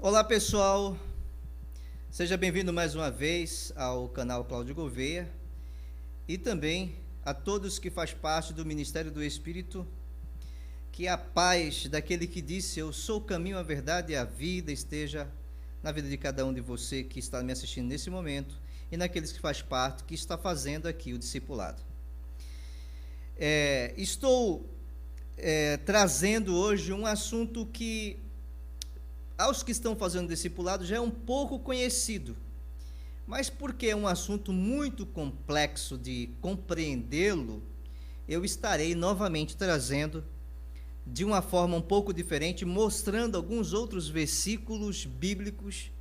Olá pessoal, seja bem-vindo mais uma vez ao canal Cláudio Gouveia e também a todos que faz parte do Ministério do Espírito, que a paz daquele que disse eu sou o caminho, a verdade e a vida esteja na vida de cada um de você que está me assistindo nesse momento e naqueles que faz parte, que está fazendo aqui o discipulado. Estou trazendo hoje um assunto que aos que estão fazendo discipulado já é um pouco conhecido, mas porque é um assunto muito complexo de compreendê-lo, eu estarei novamente trazendo de uma forma um pouco diferente, mostrando alguns outros versículos bíblicos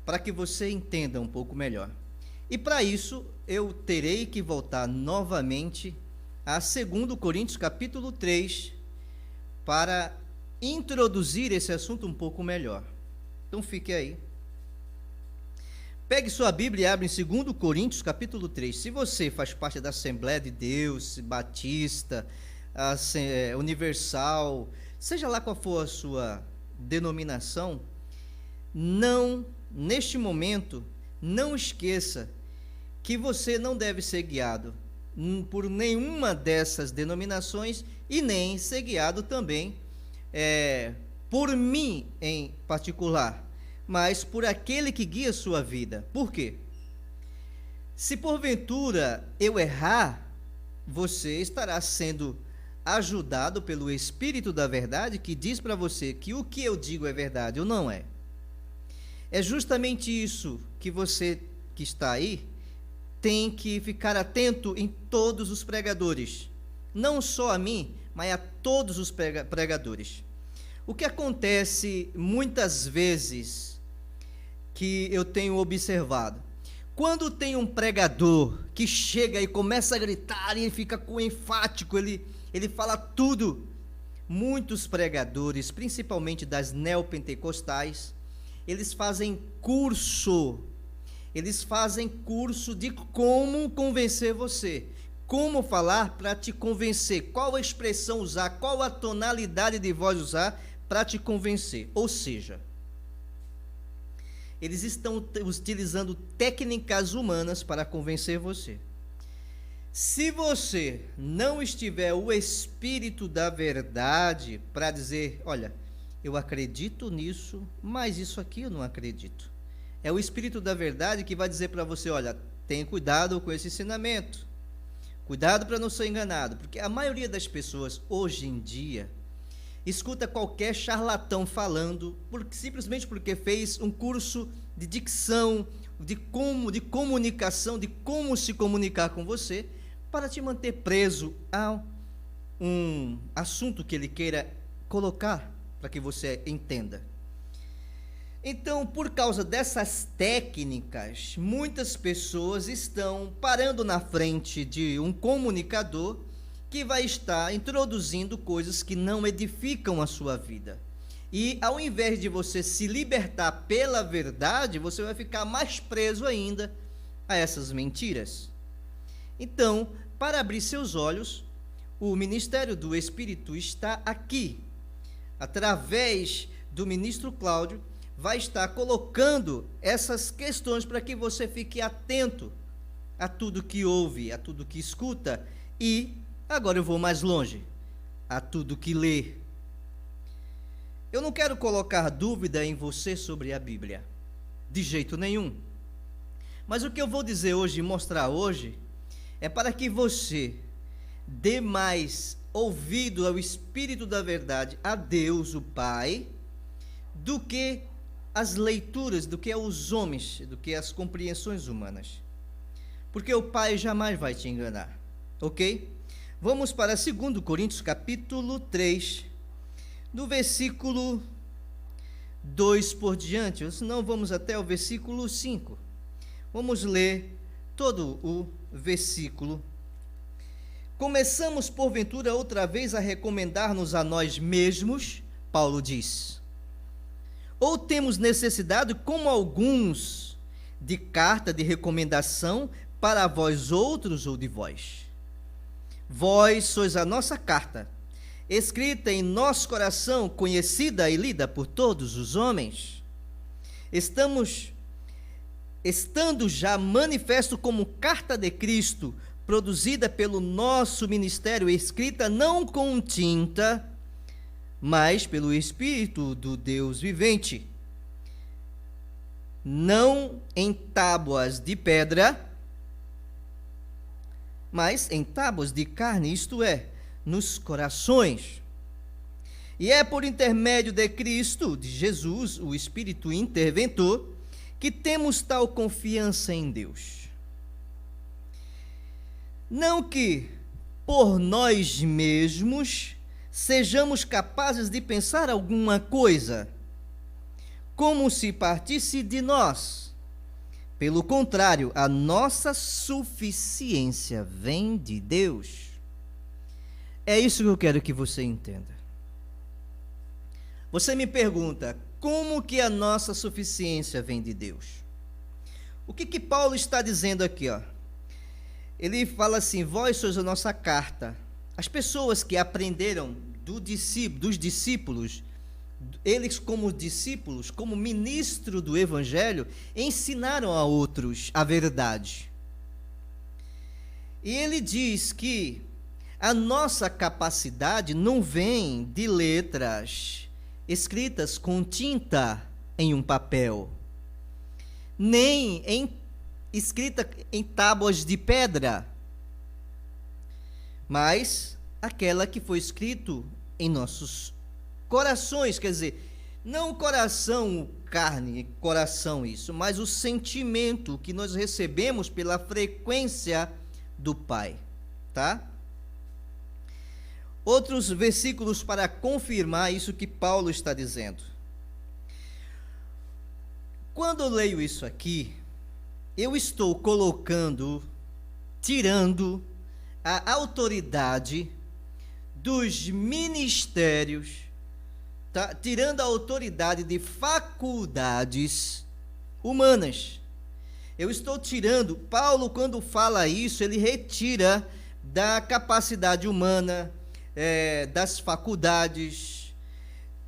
para que você entenda um pouco melhor. E para isso eu terei que voltar novamente a 2 Coríntios capítulo 3 para introduzir esse assunto um pouco melhor. Então fique aí. Pegue sua Bíblia e abre em 2 Coríntios capítulo 3. Se você faz parte da Assembleia de Deus, Batista, Universal, seja lá qual for a sua denominação, neste momento, não esqueça que você não deve ser guiado por nenhuma dessas denominações e nem ser guiado também por mim em particular, mas por aquele que guia a sua vida. Por quê? Se porventura eu errar, você estará sendo ajudado pelo Espírito da verdade, que diz para você que o que eu digo é verdade ou não é. É justamente isso que você que está aí tem que ficar atento em todos os pregadores, não só a mim, mas a todos os pregadores. O que acontece muitas vezes que eu tenho observado, quando tem um pregador que chega e começa a gritar e ele fica enfático, ele fala tudo, muitos pregadores, principalmente das neopentecostais, eles fazem curso de como convencer você, como falar para te convencer, qual a expressão usar, qual a tonalidade de voz usar para te convencer. Ou seja, eles estão utilizando técnicas humanas para convencer você. Se você não estiver o Espírito da verdade para dizer, olha, eu acredito nisso, mas isso aqui eu não acredito. É o Espírito da verdade que vai dizer para você, olha, tenha cuidado com esse ensinamento. Cuidado para não ser enganado, porque a maioria das pessoas hoje em dia escuta qualquer charlatão falando, simplesmente porque fez um curso de dicção, de comunicação, de como se comunicar com você, para te manter preso a um assunto que ele queira colocar para que você entenda. Então, por causa dessas técnicas, muitas pessoas estão parando na frente de um comunicador que vai estar introduzindo coisas que não edificam a sua vida. E ao invés de você se libertar pela verdade, você vai ficar mais preso ainda a essas mentiras. Então, para abrir seus olhos, o Ministério do Espírito está aqui, através do ministro Cláudio, vai estar colocando essas questões para que você fique atento a tudo que ouve, a tudo que escuta e, agora eu vou mais longe, a tudo que lê. Eu não quero colocar dúvida em você sobre a Bíblia, de jeito nenhum. Mas o que eu vou dizer hoje e mostrar hoje é para que você dê mais ouvido ao Espírito da verdade, a Deus, o Pai, do que as leituras, do que os homens, do que as compreensões humanas. Porque o Pai jamais vai te enganar, ok? Vamos para 2 Coríntios capítulo 3, do versículo 2 por diante, ou senão vamos até o versículo 5. Vamos ler todo o versículo. Começamos, porventura, outra vez a recomendar-nos a nós mesmos, Paulo diz. Ou temos necessidade, como alguns, de carta de recomendação para vós outros ou de vós? Vós sois a nossa carta, escrita em nosso coração, conhecida e lida por todos os homens. estando já manifesto como carta de Cristo, produzida pelo nosso ministério, escrita não com tinta, mas pelo Espírito do Deus vivente, não em tábuas de pedra, mas em tábuas de carne, isto é, nos corações. E é por intermédio de Cristo, de Jesus, o Espírito interventor, que temos tal confiança em Deus. Não que, por nós mesmos, sejamos capazes de pensar alguma coisa, como se partisse de nós. Pelo contrário, a nossa suficiência vem de Deus. É isso que eu quero que você entenda. Você me pergunta, como que a nossa suficiência vem de Deus? O que Paulo está dizendo aqui, ó? Ele fala assim: vós sois a nossa carta. As pessoas que aprenderam dos discípulos, eles como discípulos, como ministro do Evangelho, ensinaram a outros a verdade. E ele diz que a nossa capacidade não vem de letras escritas com tinta em um papel, nem escrita em tábuas de pedra, mas aquela que foi escrito em nossos corações, quer dizer, não o coração, carne, coração isso, mas o sentimento que nós recebemos pela frequência do Pai, tá? Outros versículos para confirmar isso que Paulo está dizendo. Quando eu leio isso aqui, eu estou tirando a autoridade dos ministérios, tá? Tirando a autoridade de faculdades humanas. Eu estou tirando, Paulo, quando fala isso, ele retira da capacidade humana, das faculdades.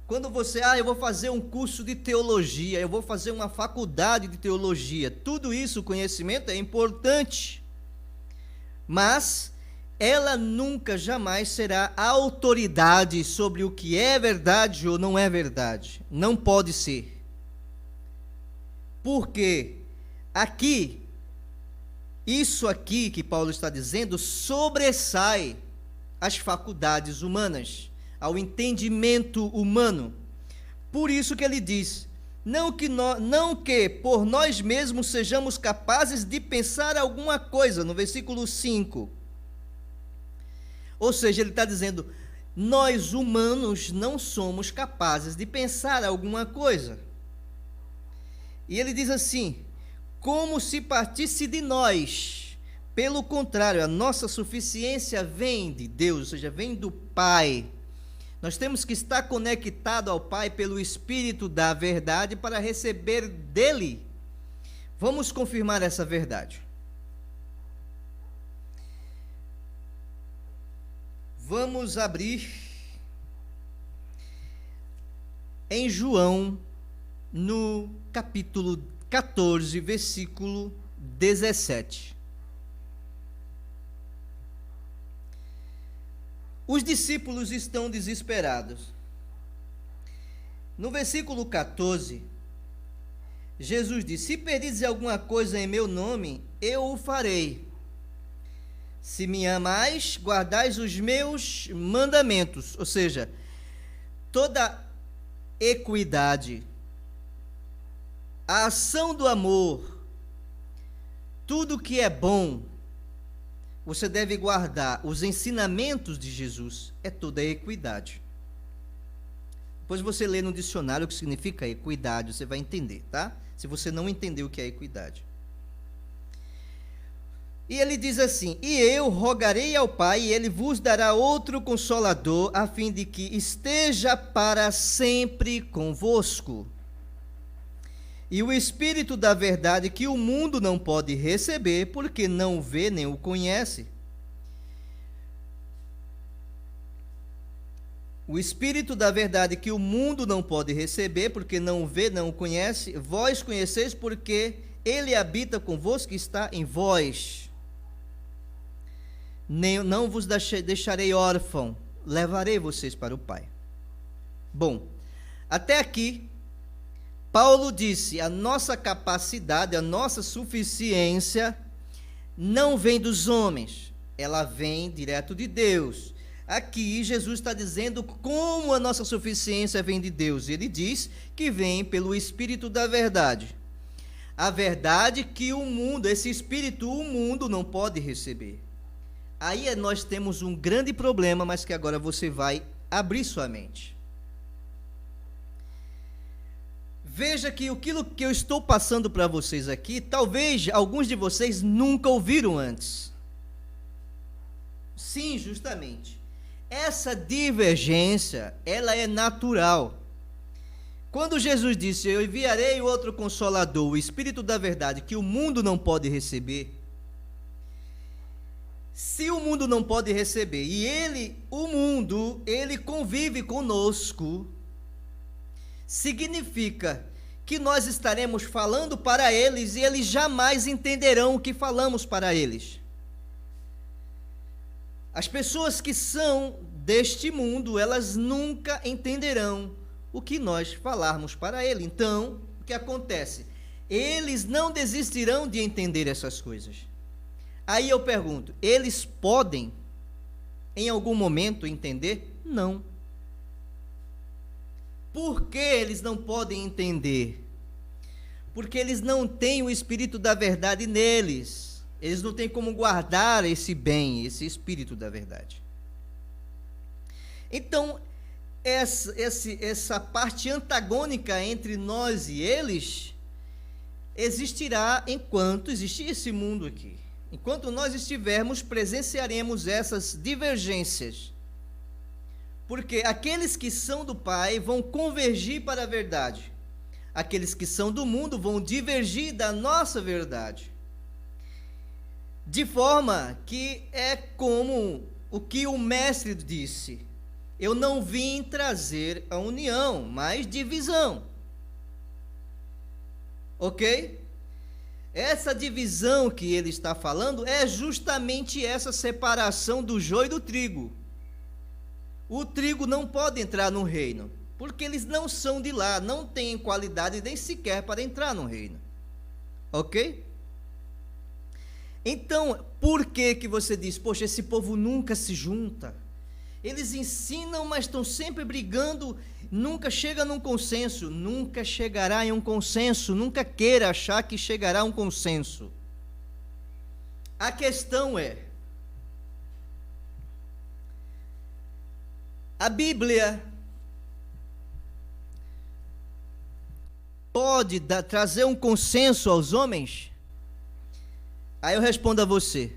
Quando você, eu vou fazer um curso de teologia, eu vou fazer uma faculdade de teologia, tudo isso, conhecimento é importante, mas ela nunca, jamais será autoridade sobre o que é verdade ou não é verdade. Não pode ser. Porque aqui, isso aqui que Paulo está dizendo, sobressai as faculdades humanas, ao entendimento humano. Por isso que ele diz, não que por nós mesmos sejamos capazes de pensar alguma coisa, no versículo 5. Ou seja, ele está dizendo, nós humanos não somos capazes de pensar alguma coisa. E ele diz assim, como se partisse de nós. Pelo contrário, a nossa suficiência vem de Deus, ou seja, vem do Pai. Nós temos que estar conectado ao Pai pelo Espírito da verdade para receber dele. Vamos confirmar essa verdade. Vamos abrir em João, no capítulo 14, versículo 17. Os discípulos estão desesperados. No versículo 14, Jesus diz: se pedires alguma coisa em meu nome, eu o farei. Se me amais, guardais os meus mandamentos. Ou seja, toda equidade, a ação do amor, tudo que é bom, você deve guardar. Os ensinamentos de Jesus é toda a equidade. Depois você lê no dicionário o que significa equidade, você vai entender, tá? Se você não entender o que é equidade. E ele diz assim: e eu rogarei ao Pai, e ele vos dará outro Consolador, a fim de que esteja para sempre convosco. E o Espírito da verdade, que o mundo não pode receber, porque não o vê nem o conhece. O Espírito da verdade que o mundo não pode receber, porque não vê, não conhece, vós conheceis porque ele habita convosco e está em vós. Não vos deixarei órfão, levarei vocês para o Pai. Bom, até aqui, Paulo disse, a nossa capacidade, a nossa suficiência não vem dos homens, ela vem direto de Deus. Aqui Jesus está dizendo como a nossa suficiência vem de Deus. Ele diz que vem pelo Espírito da verdade. A verdade que o mundo, esse Espírito, o mundo não pode receber. Aí nós temos um grande problema, mas que agora você vai abrir sua mente. Veja que aquilo que eu estou passando para vocês aqui, talvez alguns de vocês nunca ouviram antes. Sim, justamente. Essa divergência, ela é natural. Quando Jesus disse, eu enviarei outro Consolador, o Espírito da verdade, que o mundo não pode receber. Se o mundo não pode receber, e o mundo, ele convive conosco, significa que nós estaremos falando para eles e eles jamais entenderão o que falamos para eles. As pessoas que são deste mundo, elas nunca entenderão o que nós falarmos para ele. Então, o que acontece? Eles não desistirão de entender essas coisas. Aí eu pergunto, eles podem, em algum momento, entender? Não. Por que eles não podem entender? Porque eles não têm o Espírito da verdade neles. Eles não têm como guardar esse bem, esse Espírito da verdade. Então, essa parte antagônica entre nós e eles existirá enquanto existir esse mundo aqui. Enquanto nós estivermos, presenciaremos essas divergências. Porque aqueles que são do Pai vão convergir para a verdade. Aqueles que são do mundo vão divergir da nossa verdade. De forma que é como o que o mestre disse: eu não vim trazer a união, mas divisão. Ok? Essa divisão que ele está falando é justamente essa separação do joio e do trigo. O trigo não pode entrar no reino, porque eles não são de lá, não têm qualidade nem sequer para entrar no reino. Ok? Então, por que você diz, poxa, esse povo nunca se junta? Eles ensinam, mas estão sempre brigando, nunca chega num consenso. Nunca chegará em um consenso, nunca queira achar que chegará a um consenso. A questão é, a Bíblia pode trazer um consenso aos homens? Aí eu respondo a você,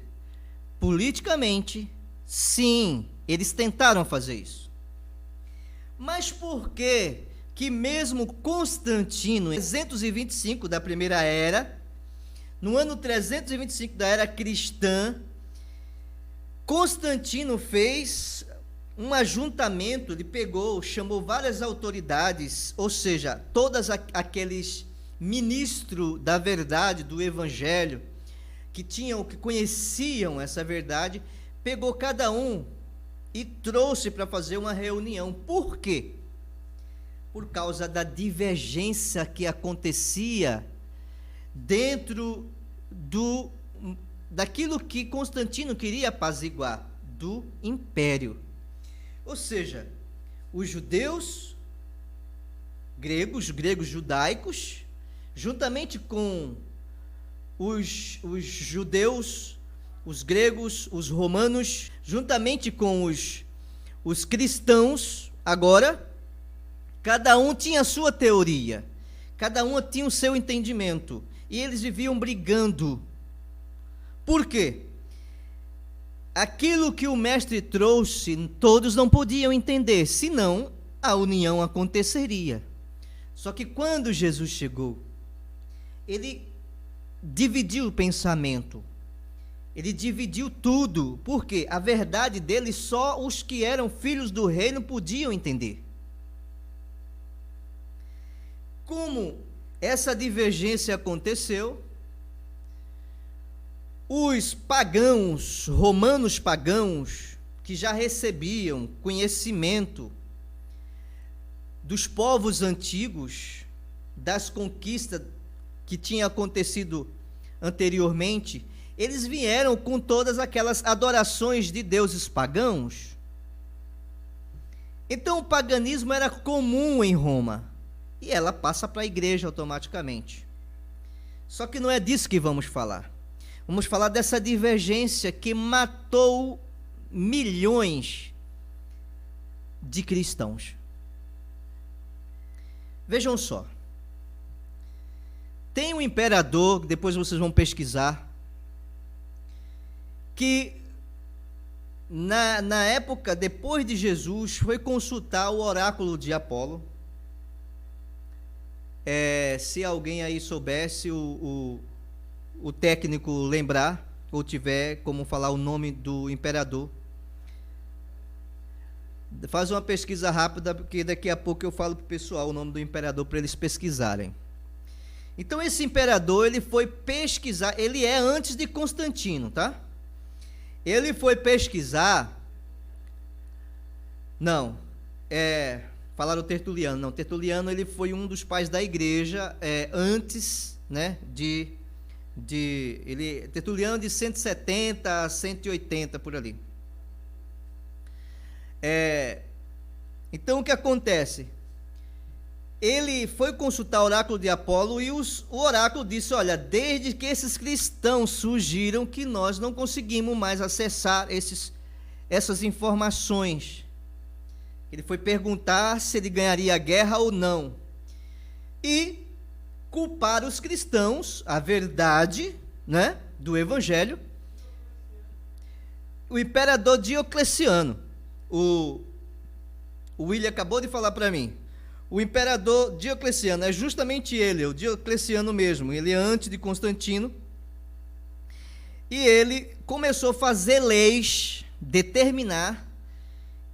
politicamente, sim, eles tentaram fazer isso. Mas por que mesmo Constantino, em 325 da primeira era, no ano 325 da era cristã, Constantino fez um ajuntamento, ele chamou várias autoridades, ou seja, todos aqueles ministros da verdade, do evangelho, que conheciam essa verdade, pegou cada um e trouxe para fazer uma reunião. Por quê? Por causa da divergência que acontecia dentro daquilo que Constantino queria apaziguar, do império. Ou seja, os judeus, gregos judaicos, juntamente com os judeus, os gregos, os romanos, juntamente com os cristãos, agora, cada um tinha a sua teoria, cada um tinha o seu entendimento, e eles viviam brigando. Por quê? Aquilo que o mestre trouxe, todos não podiam entender, senão a união aconteceria. Só que quando Jesus chegou, ele dividiu o pensamento. Ele dividiu tudo, porque a verdade dele só os que eram filhos do reino podiam entender. Como essa divergência aconteceu, os pagãos, romanos pagãos, que já recebiam conhecimento dos povos antigos, das conquistas que tinham acontecido anteriormente, eles vieram com todas aquelas adorações de deuses pagãos. Então o paganismo era comum em Roma, e ela passa para a igreja automaticamente. Só que não é disso que vamos falar. Vamos falar dessa divergência que matou milhões de cristãos. Vejam só. Tem um imperador, depois vocês vão pesquisar, que na época depois de Jesus foi consultar o oráculo de Apolo. Se alguém aí soubesse, o técnico lembrar, ou tiver como falar o nome do imperador, faz uma pesquisa rápida, porque daqui a pouco eu falo para o pessoal o nome do imperador para eles pesquisarem. Então esse imperador, ele foi pesquisar, ele é antes de Constantino, tá? Ele foi pesquisar, falaram Tertuliano, não, Tertuliano ele foi um dos pais da igreja, antes, né, Tertuliano de 170 a 180, por ali. Então o que acontece? Ele foi consultar o oráculo de Apolo e o oráculo disse, olha, desde que esses cristãos surgiram que nós não conseguimos mais acessar essas informações. Ele foi perguntar se ele ganharia a guerra ou não. E culpar os cristãos, a verdade, né, do evangelho. O imperador Diocleciano, o William acabou de falar para mim, o imperador Diocleciano, é justamente ele, o Diocleciano mesmo, ele é antes de Constantino, e ele começou a fazer leis, determinar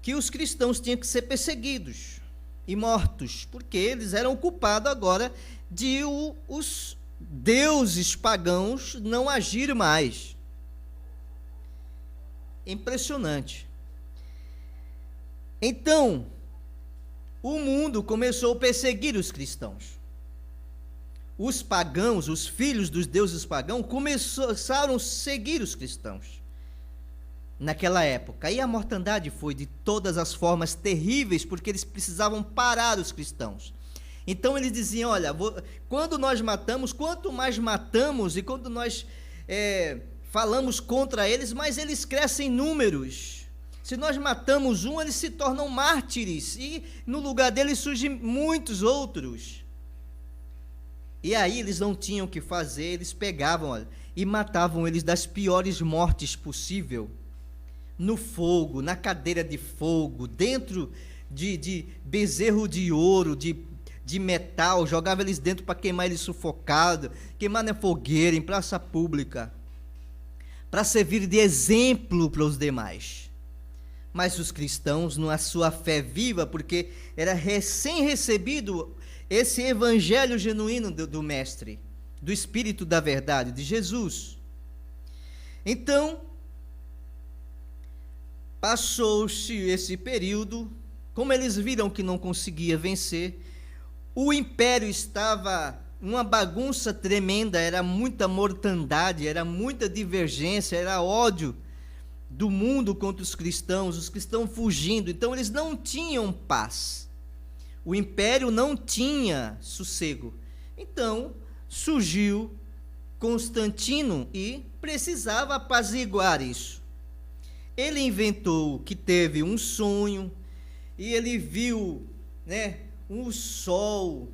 que os cristãos tinham que ser perseguidos e mortos, porque eles eram culpados agora de os deuses pagãos não agirem mais. Impressionante. Então, o mundo começou a perseguir os cristãos. Os pagãos, os filhos dos deuses pagãos, começaram a seguir os cristãos naquela época. E a mortandade foi de todas as formas terríveis, porque eles precisavam parar os cristãos. Então eles diziam, olha, quando nós matamos, quanto mais matamos e quando nós falamos contra eles, mais eles crescem em números. Se nós matamos um, eles se tornam mártires, e no lugar deles surgem muitos outros. E aí eles não tinham o que fazer, eles pegavam, olha, e matavam eles das piores mortes possível, no fogo, na cadeira de fogo, dentro de bezerro de ouro, de metal, jogava eles dentro para queimar eles sufocados, queimar na fogueira, em praça pública, para servir de exemplo para os demais. Mas os cristãos, na sua fé viva, porque era recém-recebido esse evangelho genuíno do Mestre, do Espírito da verdade, de Jesus. Então, passou-se esse período, como eles viram que não conseguia vencer, o império estava uma bagunça tremenda, era muita mortandade, era muita divergência, era ódio do mundo contra os cristãos fugindo, então eles não tinham paz, o império não tinha sossego. Então surgiu Constantino e precisava apaziguar isso. Ele inventou que teve um sonho, e ele viu, um sol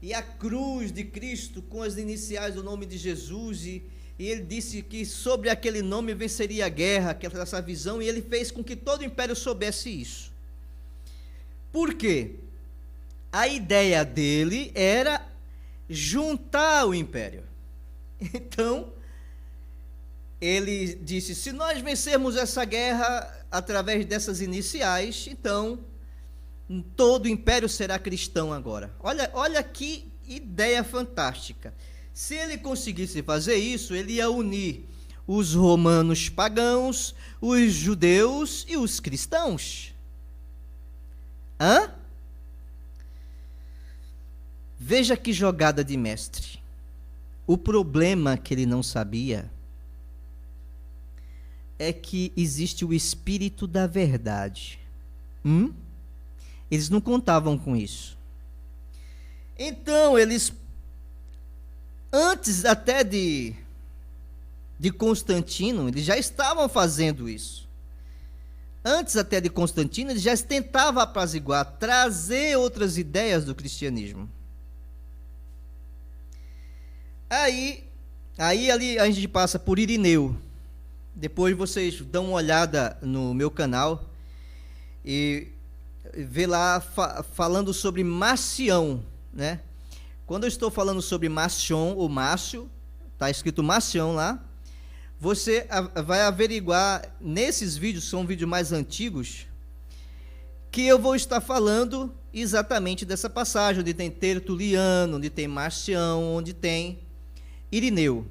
e a cruz de Cristo com as iniciais do nome de Jesus, e ele disse que sobre aquele nome venceria a guerra, essa visão, e ele fez com que todo o império soubesse isso. Por quê? A ideia dele era juntar o império. Então, ele disse: se nós vencermos essa guerra através dessas iniciais, então todo o império será cristão agora. Olha que ideia fantástica. Se ele conseguisse fazer isso, ele ia unir os romanos pagãos, os judeus e os cristãos. Veja que jogada de mestre. O problema que ele não sabia é que existe o espírito da verdade. Eles não contavam com isso. Então, eles, antes até de Constantino, eles já estavam fazendo isso. Antes até de Constantino, eles já tentavam apaziguar, trazer outras ideias do cristianismo. Aí ali a gente passa por Irineu. Depois vocês dão uma olhada no meu canal e vê lá falando sobre Marcião, né? Quando eu estou falando sobre Marcion ou Márcio, está escrito Marcião lá, você vai averiguar nesses vídeos, são vídeos mais antigos, que eu vou estar falando exatamente dessa passagem, onde tem Tertuliano, onde tem Marcião, onde tem Irineu.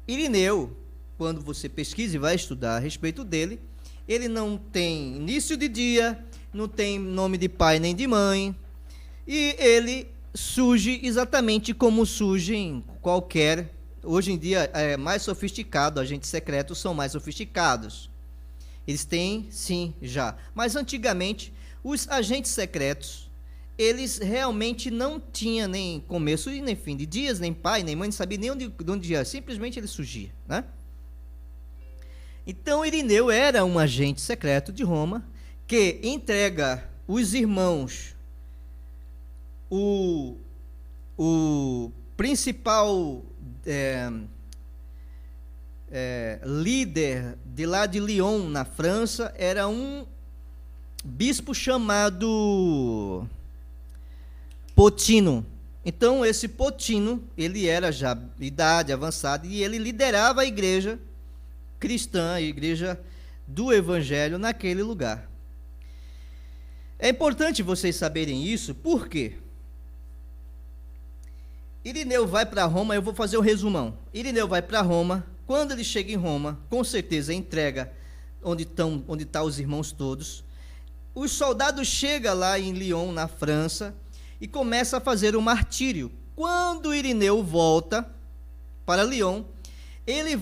Irineu, quando você pesquisa e vai estudar a respeito dele, ele não tem início de dia, não tem nome de pai nem de mãe, e ele surge exatamente como surge em qualquer... Hoje em dia é mais sofisticado, agentes secretos são mais sofisticados. Eles têm, sim, já. Mas antigamente, os agentes secretos, eles realmente não tinham nem começo e nem fim de dias, nem pai, nem mãe, não sabia nem onde ia. Simplesmente ele surgia, né? Então, Irineu era um agente secreto de Roma que entrega os irmãos, o principal líder de lá de Lyon, na França, era um bispo chamado Potino. Então, esse Potino, ele era já de idade avançada e ele liderava a igreja cristã, a igreja do Evangelho naquele lugar. É importante vocês saberem isso, por quê? Irineu vai para Roma, eu vou fazer um resumão. Irineu vai para Roma, quando ele chega em Roma, com certeza entrega onde estão os irmãos todos. Os soldados chegam lá em Lyon, na França, e começa a fazer o martírio. Quando Irineu volta para Lyon, ele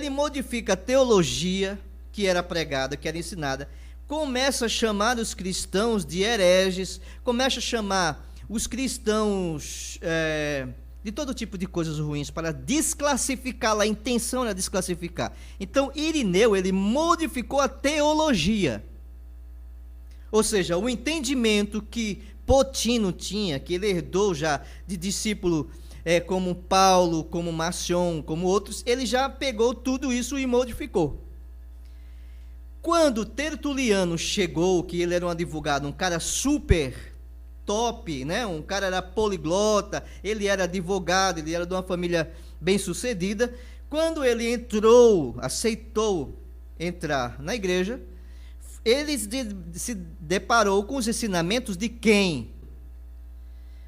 modifica a teologia que era pregada, que era ensinada, começa a chamar os cristãos de hereges, começa a chamar os cristãos de todo tipo de coisas ruins, para desclassificar, a intenção era desclassificar. Então, Irineu, ele modificou a teologia. Ou seja, o entendimento que Potino tinha, que ele herdou já de discípulo como Paulo, como Marcion, como outros, ele já pegou tudo isso e modificou. Quando Tertuliano chegou, que ele era um advogado, um cara super top, né? Um cara era poliglota, ele era advogado, ele era de uma família bem-sucedida. Quando ele aceitou entrar na igreja, ele se deparou com os ensinamentos de quem?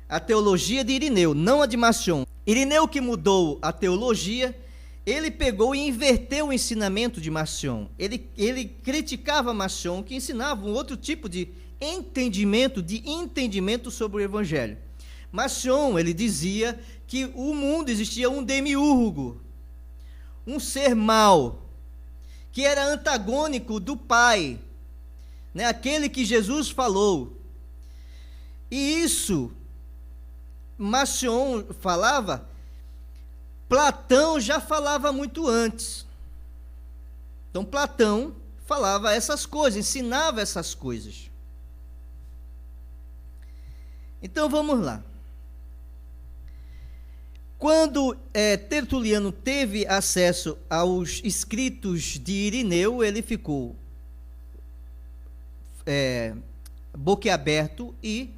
A teologia de Irineu, não a de Marcion. Irineu, que mudou a teologia, ele pegou e inverteu o ensinamento de Marcion. Ele criticava Marcion, que ensinava um outro tipo de entendimento sobre o Evangelho. Marcion, ele dizia que o mundo existia um demiurgo, um ser mau, que era antagônico do Pai, né? Aquele que Jesus falou. E isso, Marcion falava, Platão já falava muito antes. Então, Platão falava essas coisas, ensinava essas coisas. Então vamos lá. Quando Tertuliano teve acesso aos escritos de Irineu, ele ficou boquiaberto e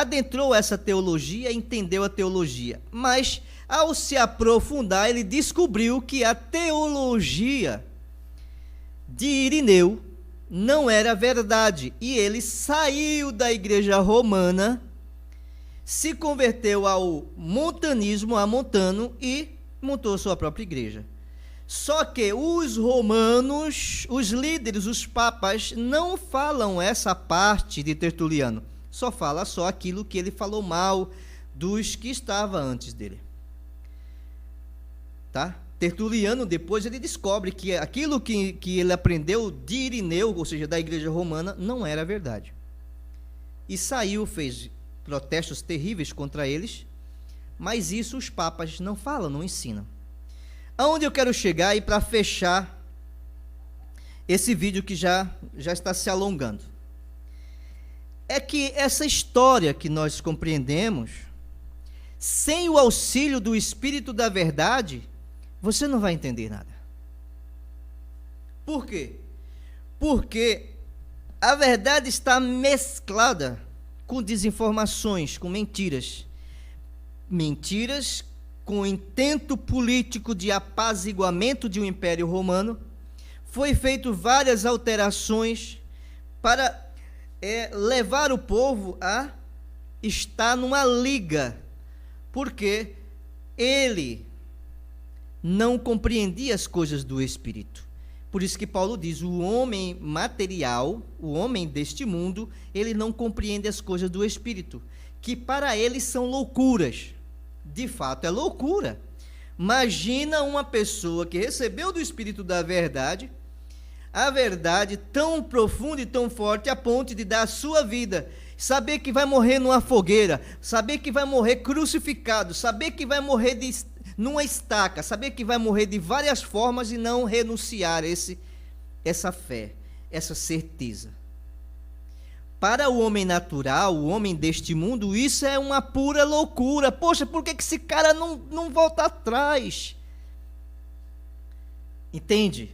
adentrou essa teologia, entendeu a teologia, mas ao se aprofundar, ele descobriu que a teologia de Irineu não era verdade, e ele saiu da igreja romana, se converteu ao montanismo, a Montano, e montou sua própria igreja. Só que os romanos, os líderes, os papas, não falam essa parte de Tertuliano, só fala só aquilo que ele falou mal dos que estavam antes dele. Tá? Tertuliano, depois ele descobre que aquilo que ele aprendeu de Irineu, ou seja, da igreja romana, não era verdade. E saiu, fez protestos terríveis contra eles, mas isso os papas não falam, não ensinam. Aonde eu quero chegar, e para fechar esse vídeo que já está se alongando, é que essa história que nós compreendemos, sem o auxílio do Espírito da Verdade, você não vai entender nada. Por quê? Porque a verdade está mesclada com desinformações, com mentiras. Mentiras com intento político de apaziguamento de um império romano. Foi feito várias alterações para levar o povo a estar numa liga, porque ele não compreendia as coisas do Espírito. Por isso que Paulo diz, o homem material, o homem deste mundo, ele não compreende as coisas do Espírito, que para ele são loucuras. De fato, é loucura. Imagina uma pessoa que recebeu do Espírito da Verdade, a verdade tão profunda e tão forte a ponto de dar a sua vida, saber que vai morrer numa fogueira, saber que vai morrer crucificado, saber que vai morrer numa estaca, saber que vai morrer de várias formas e não renunciar essa fé, essa certeza. Para o homem natural, o homem deste mundo, isso é uma pura loucura. Poxa, por que esse cara não volta atrás? Entende?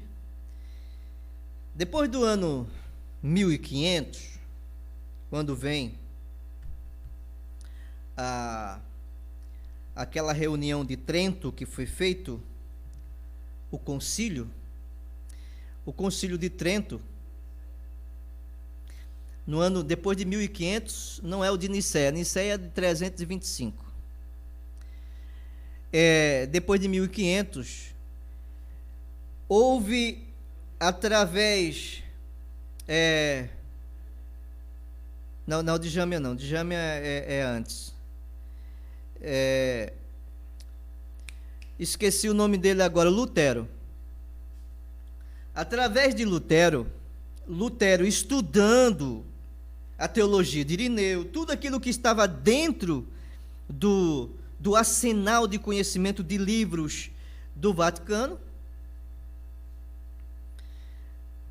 Depois do ano 1500, quando vem aquela reunião de Trento, que foi feito o concílio de Trento, no ano depois de 1500, não é o de Nicéia é de 325. Depois de 1500, houve através não, de Jâmia não, de Jâmia é antes. Esqueci o nome dele agora, Lutero. Através de Lutero estudando a teologia de Irineu, tudo aquilo que estava dentro do arsenal de conhecimento de livros do Vaticano,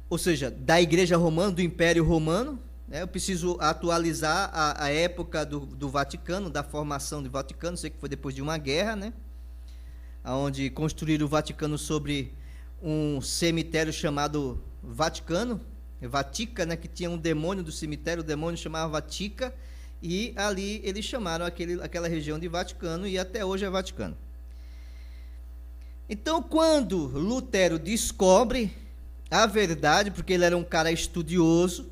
ou seja, da Igreja Romana, do Império Romano, eu preciso atualizar a época do Vaticano, da formação do Vaticano, sei que foi depois de uma guerra, onde construíram o Vaticano sobre um cemitério chamado Vaticano, Vatica, que tinha um demônio do cemitério, o demônio chamava Vatica, e ali eles chamaram aquela região de Vaticano, e até hoje é Vaticano. Então, quando Lutero descobre a verdade, porque ele era um cara estudioso,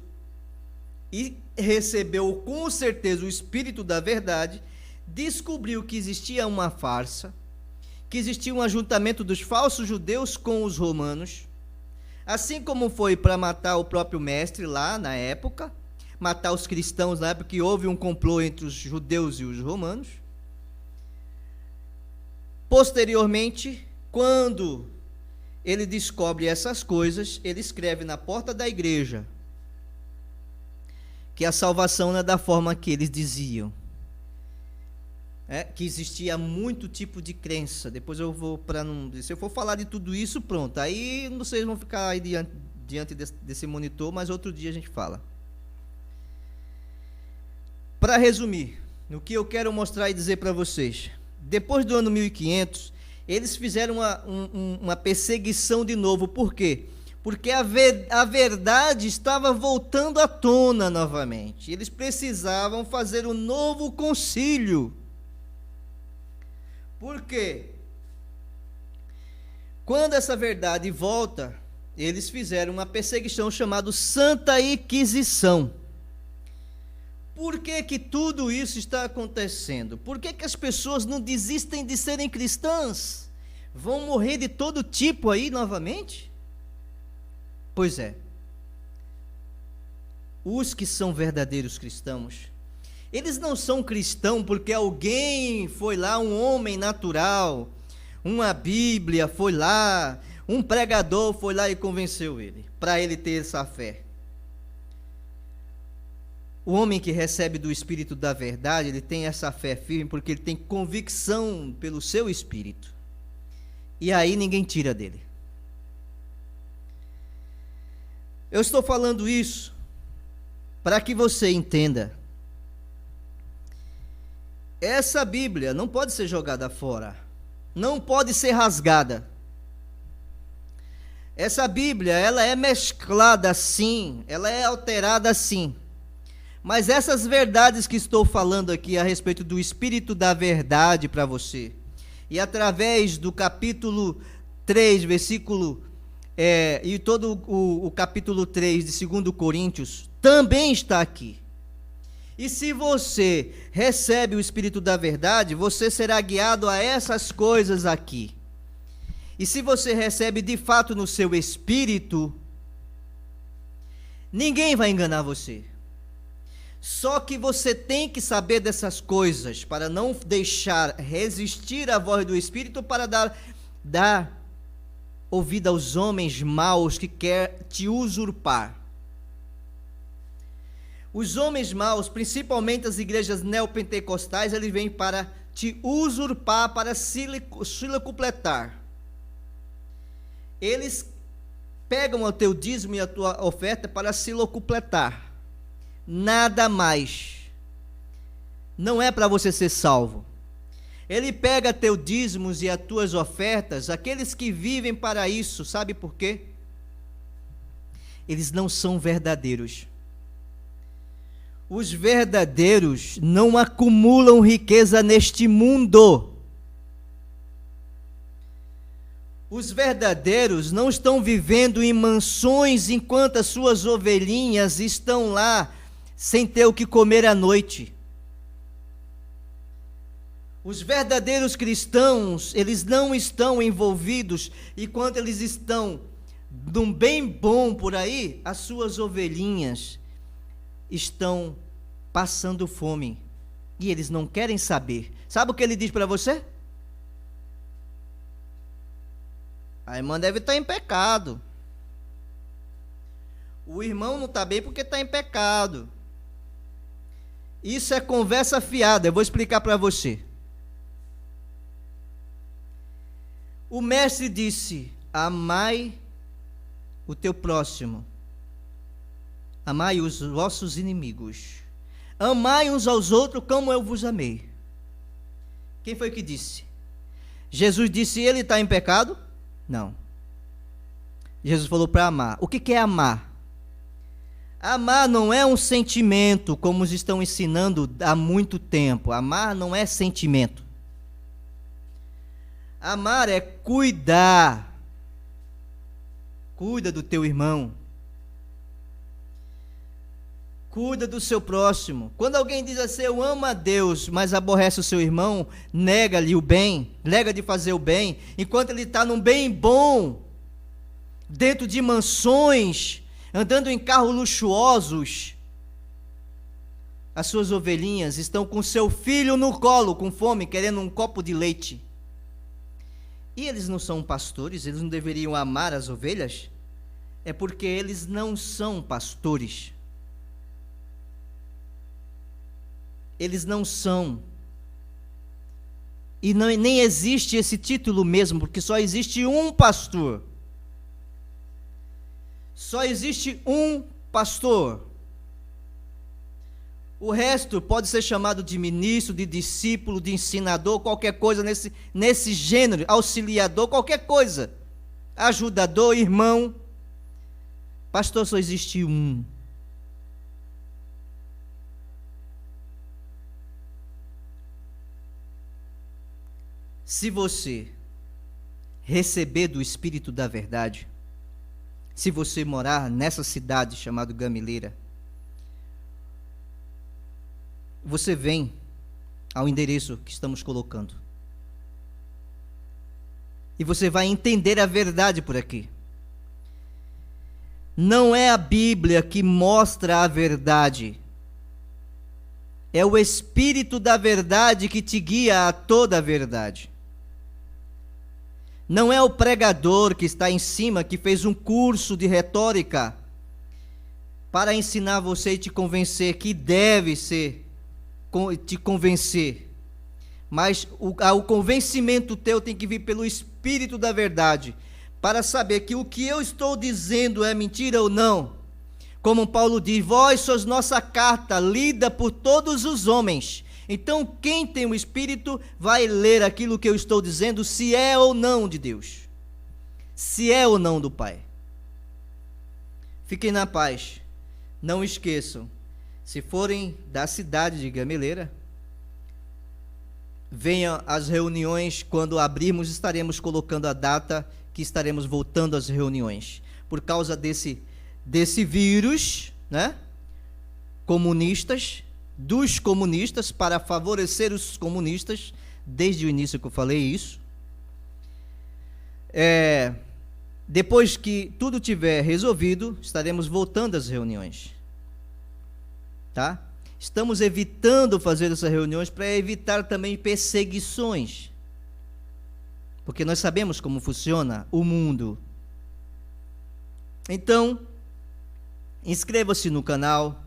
e recebeu com certeza o Espírito da Verdade, descobriu que existia uma farsa, que existia um ajuntamento dos falsos judeus com os romanos, assim como foi para matar o próprio mestre lá na época, matar os cristãos na época que houve um complô entre os judeus e os romanos. Posteriormente, quando ele descobre essas coisas, ele escreve na porta da igreja que a salvação não é da forma que eles diziam, que existia muito tipo de crença. Depois eu vou, se eu for falar de tudo isso, pronto, aí vocês vão ficar aí diante desse monitor, mas outro dia a gente fala. Para resumir, o que eu quero mostrar e dizer para vocês, depois do ano 1500, eles fizeram uma perseguição de novo. Por quê? porque a verdade estava voltando à tona novamente. Eles precisavam fazer um novo concílio. Por quê? Quando essa verdade volta, eles fizeram uma perseguição chamada Santa Inquisição. Por que que tudo isso está acontecendo? Por que que as pessoas não desistem de serem cristãs? Vão morrer de todo tipo aí novamente? Pois é. Os que são verdadeiros cristãos, eles não são cristãos porque alguém foi lá, um homem natural, uma Bíblia foi lá, um pregador foi lá e convenceu ele, para ele ter essa fé. O homem que recebe do Espírito da verdade, ele tem essa fé firme porque ele tem convicção pelo seu Espírito. E aí ninguém tira dele. Eu estou falando isso para que você entenda. Essa Bíblia não pode ser jogada fora. Não pode ser rasgada. Essa Bíblia, ela é mesclada assim, ela é alterada assim. Mas essas verdades que estou falando aqui a respeito do Espírito da verdade para você, e através do capítulo 3, versículo, e todo o capítulo 3 de 2 Coríntios, também está aqui. E se você recebe o Espírito da verdade, você será guiado a essas coisas aqui. E se você recebe de fato no seu espírito, ninguém vai enganar você. Só que você tem que saber dessas coisas para não deixar resistir à voz do Espírito para dar ouvido aos homens maus que quer te usurpar. Os homens maus, principalmente as igrejas neopentecostais, eles vêm para te usurpar, para se completar. Eles pegam o teu dízimo e a tua oferta para se locupletar. Nada mais. Não é para você ser salvo. Ele pega teus dízimos e as tuas ofertas, aqueles que vivem para isso, sabe por quê? Eles não são verdadeiros. Os verdadeiros não acumulam riqueza neste mundo. Os verdadeiros não estão vivendo em mansões enquanto as suas ovelhinhas estão lá sem ter o que comer à noite. Os verdadeiros cristãos, eles não estão envolvidos, enquanto eles estão num bem bom por aí, as suas ovelhinhas estão passando fome, e eles não querem saber. Sabe o que ele diz para você? A irmã deve estar em pecado. O irmão não está bem porque está em pecado. Isso é conversa fiada, eu vou explicar para você. O mestre disse: amai o teu próximo, amai os vossos inimigos, amai uns aos outros como eu vos amei. Quem foi que disse? Jesus disse: ele está em pecado? Não. Jesus falou para amar. O que é amar? Amar não é um sentimento, como os estão ensinando há muito tempo. Amar não é sentimento. Amar é cuidar. Cuida do teu irmão. Cuida do seu próximo. Quando alguém diz assim: eu amo a Deus, mas aborrece o seu irmão, nega-lhe o bem, nega de fazer o bem, enquanto ele está num bem bom, dentro de mansões, andando em carros luxuosos, as suas ovelhinhas estão com seu filho no colo, com fome, querendo um copo de leite. E eles não são pastores, eles não deveriam amar as ovelhas? É porque eles não são pastores. Eles não são. E não, nem existe esse título mesmo, porque só existe um pastor. Só existe um pastor. O resto pode ser chamado de ministro, de discípulo, de ensinador, qualquer coisa nesse gênero, auxiliador, qualquer coisa. Ajudador, irmão. Pastor, só existe um. Se você receber do Espírito da verdade, se você morar nessa cidade chamada Gameleira, você vem ao endereço que estamos colocando. E você vai entender a verdade por aqui. Não é a Bíblia que mostra a verdade. É o Espírito da verdade que te guia a toda a verdade. Não é o pregador que está em cima, que fez um curso de retórica para ensinar você e te convencer que deve ser, te convencer. Mas o convencimento teu tem que vir pelo Espírito da verdade, para saber que o que eu estou dizendo é mentira ou não. Como Paulo diz, vós sois nossa carta, lida por todos os homens. Então, quem tem o Espírito vai ler aquilo que eu estou dizendo, se é ou não de Deus, se é ou não do Pai. Fiquem na paz. Não esqueçam, se forem da cidade de Gameleira, venham às reuniões. Quando abrirmos, estaremos colocando a data que estaremos voltando às reuniões. Por causa desse vírus, né? Dos comunistas, para favorecer os comunistas, desde o início que eu falei isso. Depois que tudo tiver resolvido, estaremos voltando às reuniões. Tá? Estamos evitando fazer essas reuniões para evitar também perseguições. Porque nós sabemos como funciona o mundo. Então, inscreva-se no canal,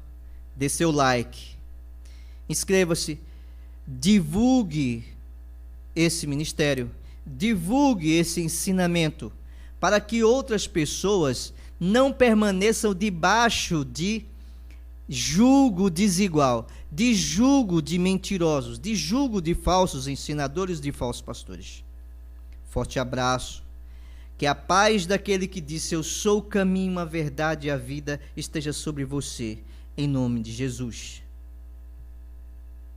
dê seu like. Inscreva-se, divulgue esse ministério, divulgue esse ensinamento, para que outras pessoas não permaneçam debaixo de julgo desigual, de julgo de mentirosos, de julgo de falsos ensinadores, de falsos pastores. Forte abraço, que a paz daquele que disse, eu sou o caminho, a verdade e a vida, esteja sobre você, em nome de Jesus.